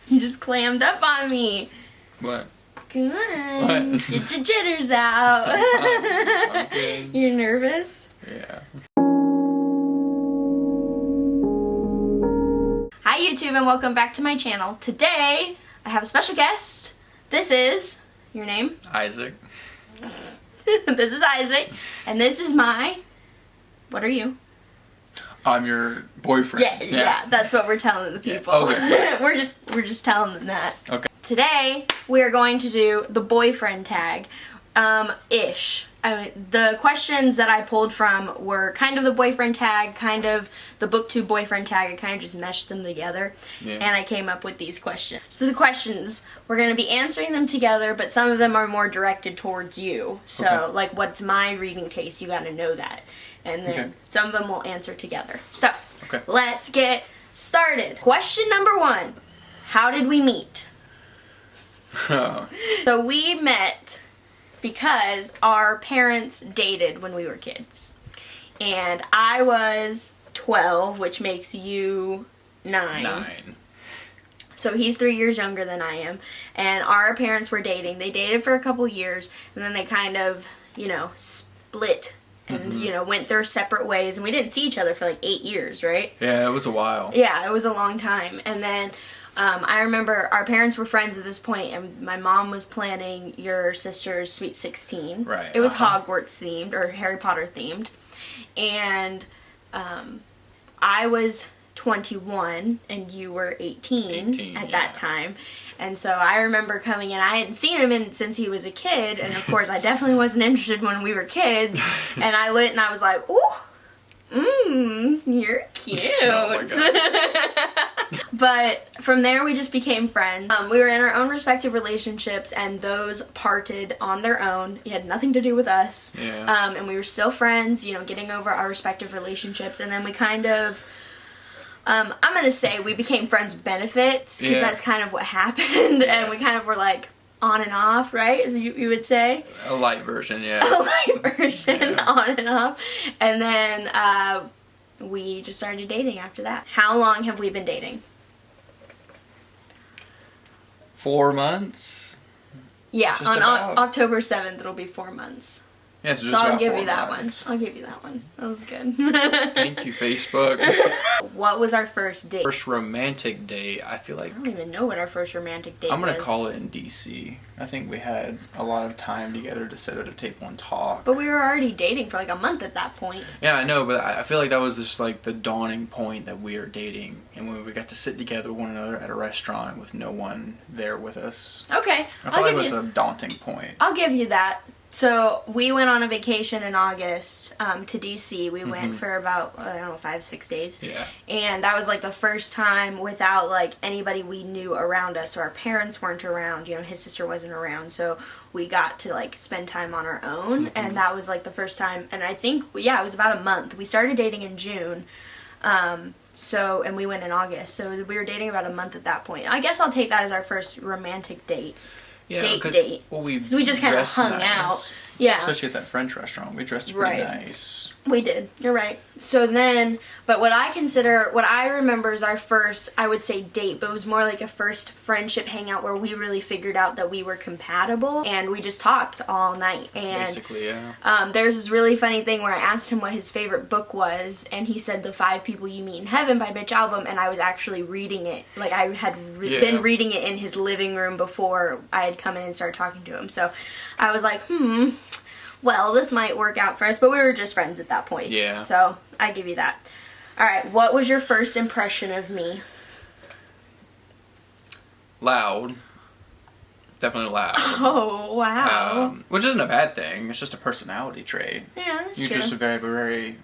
You just clammed up on me. What? Come on. What? Get your jitters out. I'm good. You're nervous? Yeah. Hi YouTube and welcome back to my channel. Today I have a special guest. This is your name? Isaac. This is Isaac and this is my... What are you? I'm your boyfriend. Yeah, that's what we're telling the people. Yeah. Okay. we're just telling them that. Okay. Today we are going to do the boyfriend tag, ish. I mean, the questions that I pulled from were kind of the boyfriend tag, kind of the Booktube Boyfriend Tag. I kind of just meshed them together, and I came up with these questions. So the questions, we're going to be answering them together, but some of them are more directed towards you. So, like, what's my reading taste? You got to know that. And then some of them we'll answer together. So, let's get started. Question number 1. How did we meet? Oh. So we met because our parents dated when we were kids. And I was 12, which makes you 9. So he's 3 years younger than I am. And our parents were dating. They dated for a couple years, and then they kind of, you know, split and, you know, went their separate ways. And we didn't see each other for like 8 years, right? Yeah, it was a while. Yeah, it was a long time. And then I remember our parents were friends at this point, and my mom was planning your sister's Sweet 16. Right. It was Hogwarts themed, or Harry Potter themed. And I was 21, and you were 18 at that time. And so I remember coming in. I hadn't seen him since he was a kid, and of course I definitely wasn't interested when we were kids. And I went and I was like, ooh, you're cute. Oh my God. But from there we just became friends. We were in our own respective relationships, and those parted on their own. It had nothing to do with us. Yeah. And we were still friends, you know, getting over our respective relationships. And then we kind of... I'm going to say we became friends with benefits, because that's kind of what happened, and we kind of were like on and off, right, as you would say? A light version, yeah. A light version, on and off. And then we just started dating after that. How long have we been dating? 4 months? Yeah, Just on about. October 7th it'll be 4 months. Yeah, it's just So I'll about give 4 you that months. one. I'll give you that one. That was good. Thank you, Facebook. What was our first date? First romantic date, I feel like... I don't even know what our first romantic date was. I'm going to call it in DC. I think we had a lot of time together to sit at a table and talk. But we were already dating for like a month at that point. Yeah, I know, but I feel like that was just like the dawning point that we were dating. And when we got to sit together with one another at a restaurant with no one there with us. Okay. I feel like it was a daunting point. I'll give you that. So we went on a vacation in August to DC. We went for about, I don't know, 5-6 days. Yeah. And that was like the first time without like anybody we knew around us. So our parents weren't around, you know, his sister wasn't around. So we got to like spend time on our own. And that was like the first time. And I think, yeah, it was about a month. We started dating in June. And we went in August. So we were dating about a month at that point. I guess I'll take that as our first romantic date. Yeah, Date. Well, we just kind of hung out. Yeah. Especially at that French restaurant. We dressed pretty nice. We did. You're right. So then, but what I remember is our first, I would say date, but it was more like a first friendship hangout where we really figured out that we were compatible, and we just talked all night. And basically, yeah. there's this really funny thing where I asked him what his favorite book was, and he said The 5 People You Meet in Heaven by Mitch Albom, and I was actually reading it. Like, I had been reading it in his living room before I had come in and started talking to him. So I was like, well, this might work out for us, but we were just friends at that point. Yeah. So, I give you that. Alright, what was your first impression of me? Loud. Definitely loud. Oh, wow. Which isn't a bad thing. It's just a personality trait. Yeah, that's You're true. just a very, very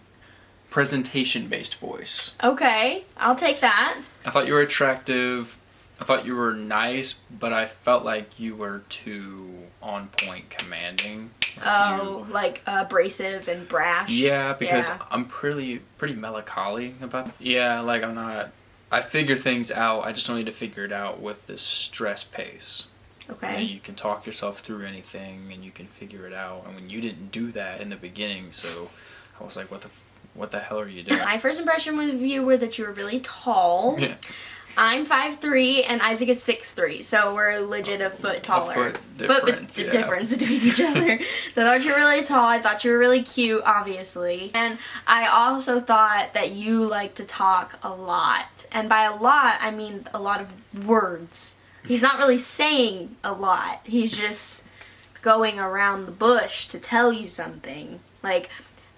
presentation-based voice. Okay, I'll take that. I thought you were attractive. I thought you were nice, but I felt like you were too on point commanding. Like abrasive and brash. Yeah, because I'm pretty melancholy about that. Yeah, like I figure things out, I just don't need to figure it out with this stress pace. Okay. You can talk yourself through anything and you can figure it out. And when you didn't do that in the beginning, so I was like, what the hell are you doing? My first impression of you were that you were really tall. Yeah. I'm 5'3" and Isaac is 6'3", so we're legit a foot taller. Difference between each other. So I thought you were really tall. I thought you were really cute, obviously. And I also thought that you like to talk a lot. And by a lot, I mean a lot of words. He's not really saying a lot. He's just going around the bush to tell you something. Like,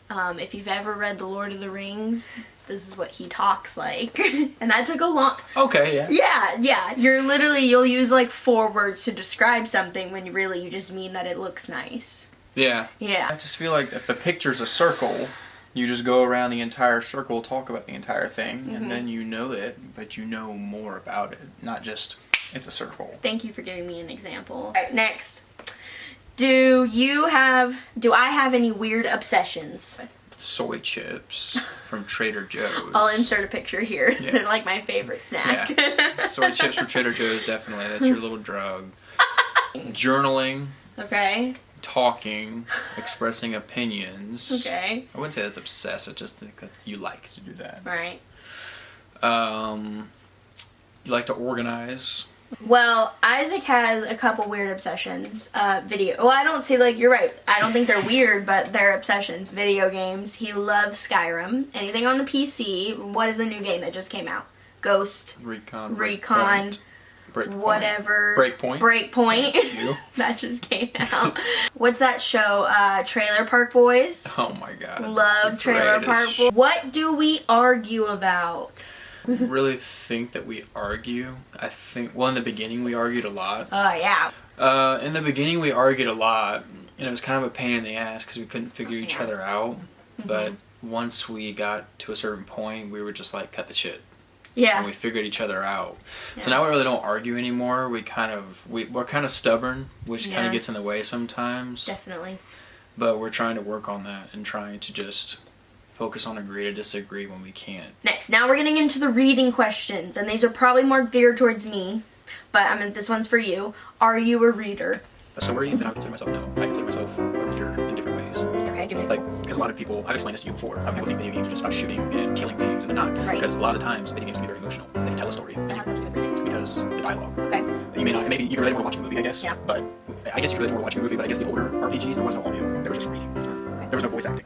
if you've ever read The Lord of the Rings, this is what he talks like. And that took a long... Okay, yeah. Yeah. You'll use like 4 words to describe something when you just mean that it looks nice. Yeah. Yeah. I just feel like if the picture's a circle, you just go around the entire circle, talk about the entire thing, and then you know it, but you know more about it. Not just, it's a circle. Thank you for giving me an example. Alright, next. Do I have any weird obsessions? Soy chips from Trader Joe's. I'll insert a picture here. Yeah. They're like my favorite snack. Yeah. Soy chips from Trader Joe's, definitely. That's your little drug. Journaling. Okay. Talking. Expressing opinions. Okay. I wouldn't say that's obsessed. I just think that you like to do that. Right. You like to organize. Well, Isaac has a couple weird obsessions. Well, I don't see, like, you're right. I don't think they're weird, but they're obsessions. Video games. He loves Skyrim. Anything on the PC. What is the new game that just came out? Ghost. Recon. Breakpoint. Whatever. Breakpoint. Thank you. That just came out. What's that show? Trailer Park Boys. Oh my god. Love Trailer Park Boys. What do we argue about? Really think that we argue. I think, well, in the beginning we argued a lot. Oh, yeah. In the beginning we argued a lot, and it was kind of a pain in the ass because we couldn't figure each other out. But once we got to a certain point, we were just like, cut the shit. Yeah. And we figured each other out. Yeah. So now we really don't argue anymore. We're kind of stubborn, which kind of gets in the way sometimes. Definitely. But we're trying to work on that and trying to just focus on agree to disagree when we can't. Next, now we're getting into the reading questions, and these are probably more geared towards me, but this one's for you. Are you a reader? So where you I consider myself no. I consider myself a reader in different ways. Okay, give me It's like, because a lot of people, I've explained this to you before, people think video games are just about shooting and killing things, and they're not. Right. Because a lot of the times, video games can be very emotional. They can tell a story. That has something to do with it. Because the dialogue. Okay. You may not, maybe you can relate more to watching a movie, I guess. Yeah. But I guess you can relate more to watching a movie, but I guess the older RPGs, there was no audio. There was just reading. There was no voice acting.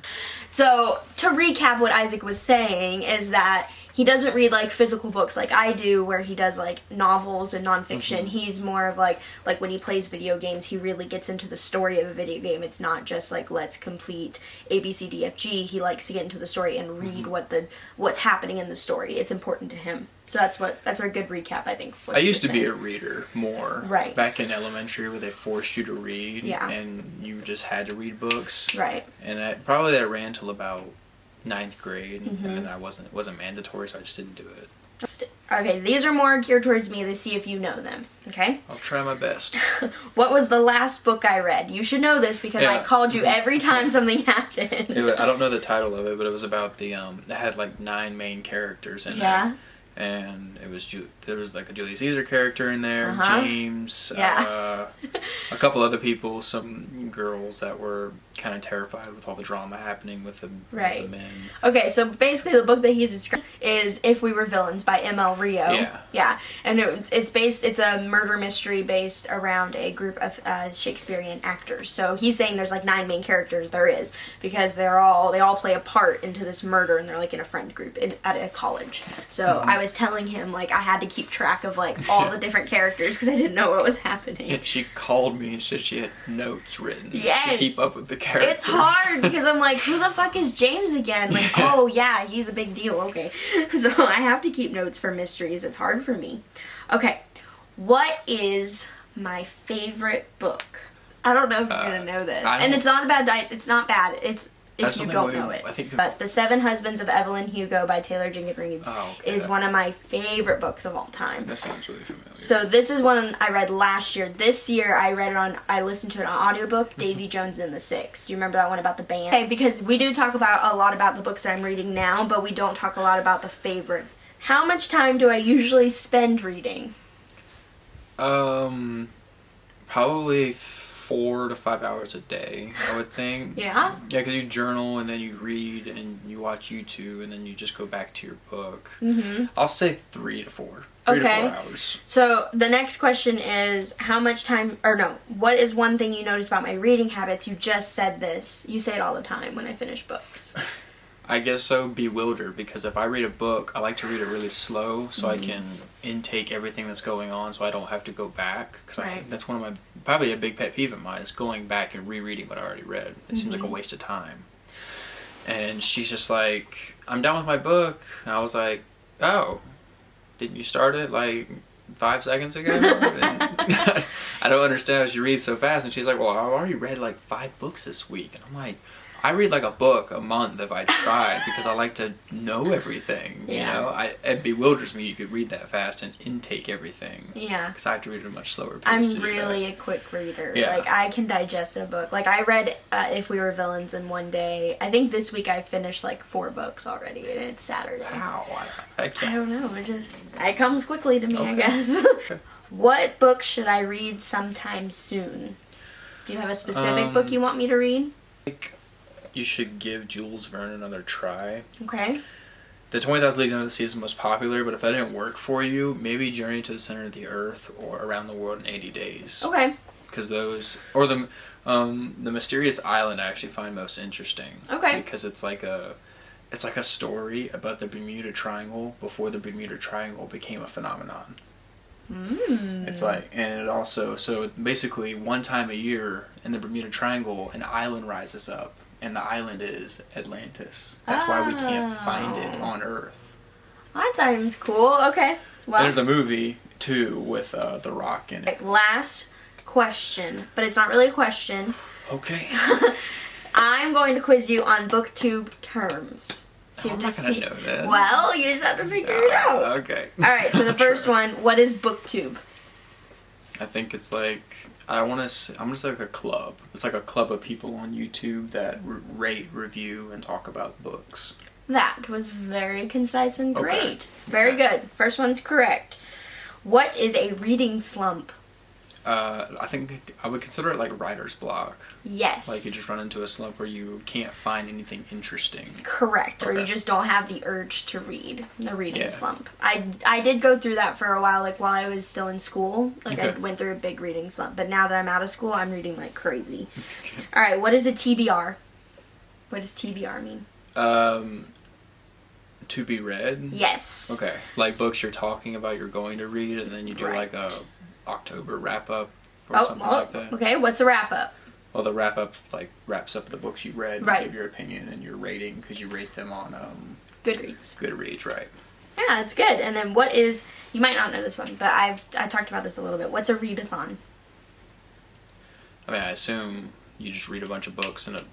So, to recap what Isaac was saying is that he doesn't read, like, physical books like I do, where he does, like, novels and nonfiction. He's more of, like when he plays video games, he really gets into the story of a video game. It's not just, like, let's complete A, B, C, D, F, G. He likes to get into the story and read what's happening in the story. It's important to him. So that's a good recap, I think. I used to be a reader more. Right. Back in elementary where they forced you to read. Yeah. And you just had to read books. Right. And that ran till about 9th grade, and then it wasn't mandatory, so I just didn't do it. Okay, these are more geared towards me to see if you know them, okay? I'll try my best. What was the last book I read? You should know this because I called you every time something happened. I don't know the title of it, but it was about it had like 9 main characters in it. Yeah. And there was like a Julius Caesar character in there, James, Yeah. a couple other people, some girls that were kind of terrified with all the drama happening with the men. Okay, so basically the book that he's describing is If We Were Villains by M.L. Rio. Yeah. Yeah, and it's a murder mystery based around a group of Shakespearean actors. So he's saying there's like 9 main characters. There is, because they all play a part into this murder, and they're like in a friend group at a college. So I was telling him like I had to keep track of like all the different characters because I didn't know what was happening. And she called me and said she had notes written to keep up with the characters. It's hard because I'm like, who the fuck is James again? Like, oh yeah, he's a big deal. Okay. So I have to keep notes for mysteries. It's hard for me. Okay. What is my favorite book? I don't know if you're going to know this. And it's not a bad it's not bad. It's if you don't know it. But The 7 Husbands of Evelyn Hugo by Taylor Jenkins Reid is one of my favorite books of all time. That sounds really familiar. So this is one I read last year. This year I listened to it on audiobook, Daisy Jones and the Six. Do you remember that one about the band? Okay, because we do talk about a lot about the books that I'm reading now, but we don't talk a lot about the favorite. How much time do I usually spend reading? Probably 4 to 5 hours a day, I would think. Yeah? Yeah, because you journal, and then you read, and you watch YouTube, and then you just go back to your book. I'll say 3 to 4. 3 Okay. to 4 hours. So the next question is what is one thing you notice about my reading habits? You just said this. You say it all the time when I finish books. I guess so, bewildered, because if I read a book, I like to read it really slow so I can intake everything that's going on so I don't have to go back. Because that's one of my, probably a big pet peeve of mine, is going back and rereading what I already read. It seems like a waste of time. And she's just like, I'm done with my book. And I was like, oh, didn't you start it like 5 seconds ago? I don't understand how she reads so fast. And she's like, well, I've already read like 5 books this week. And I'm like, I read like a book a month if I tried because I like to know everything. You know, it bewilders me you could read that fast and intake everything. Yeah. Because I have to read at a much slower pace. I'm really a quick reader. Yeah. Like, I can digest a book. Like, I read If We Were Villains in one day. I think this week I finished like 4 books already, and it's Saturday. Wow. I don't know. It comes quickly to me, I guess. What book should I read sometime soon? Do you have a specific book you want me to read? You should give Jules Verne another try. Okay. The 20,000 Leagues Under the Sea is the most popular, but if that didn't work for you, maybe Journey to the Center of the Earth or Around the World in 80 Days. Okay. Because those, or the Mysterious Island I actually find most interesting. Okay. Because it's like a story about the Bermuda Triangle before the Bermuda Triangle became a phenomenon. It's like, and it also, so basically one time a year in the Bermuda Triangle, an island rises up. And the island is Atlantis. That's why we can't find it on Earth. That sounds cool. Okay. Well, there's a movie, too, with The Rock in it. Last question, but it's not really a question. Okay. I'm going to quiz you on Booktube terms. So I'm not going to know that. Well, you just have to figure it out. Okay. Alright, so the first one, what is Booktube? I think it's like, I'm gonna say like a club. It's like a club of people on YouTube that rate, review, and talk about books. That was very concise and great. Okay. Very good. First one's correct. What is a reading slump? I think I would consider it like writer's block. Yes. Like you just run into a slump where you can't find anything interesting. Correct. Okay. Or you just don't have the urge to read. The reading slump. I did go through that for a while, like while I was still in school. Like I went through a big reading slump. But now that I'm out of school, I'm reading like crazy. Alright, what is a TBR? What does TBR mean? To be read? Yes. Okay. Like books you're talking about you're going to read, and then you do like a October wrap-up or something like that. Okay, what's a wrap-up? Well, the wrap-up like wraps up the books you read, right. You give your opinion and your rating because you rate them on Goodreads. Goodreads, right. Yeah, that's good. And then what is, you might not know this one, but I talked about this a little bit. What's a readathon? I mean, I assume you just read a bunch of books in a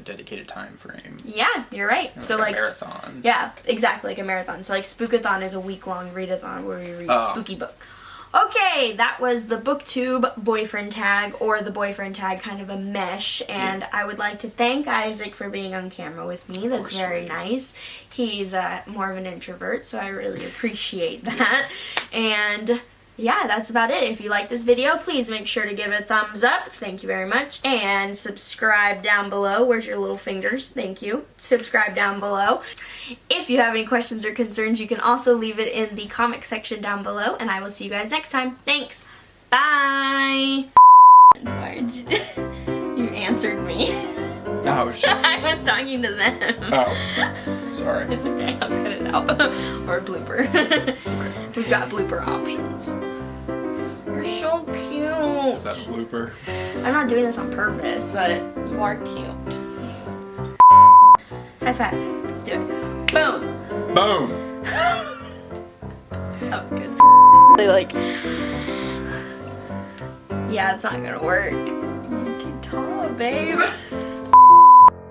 dedicated time frame. Yeah, you're right. Like so a like marathon. Yeah, exactly, like a marathon. So like Spookathon is a week-long readathon where we read a spooky book. Okay, that was the Booktube Boyfriend Tag, or the Boyfriend Tag, kind of a mesh. And I would like to thank Isaac for being on camera with me. That's very nice. He's more of an introvert, so I really appreciate that. And yeah, that's about it. If you like this video, please make sure to give it a thumbs up. Thank you very much. And subscribe down below. Where's your little fingers? Thank you. Subscribe down below. If you have any questions or concerns, you can also leave it in the comment section down below. And I will see you guys next time. Thanks. Bye. You answered me. I was just... I was talking to them. Oh, sorry. It's okay, I'll cut it out. Or a blooper. Okay. We've got blooper options. You're so cute. Is that a blooper? I'm not doing this on purpose, but you are cute. High five. Let's do it. Boom. Boom. That was good. Like, yeah, it's not gonna work. You're too tall, babe.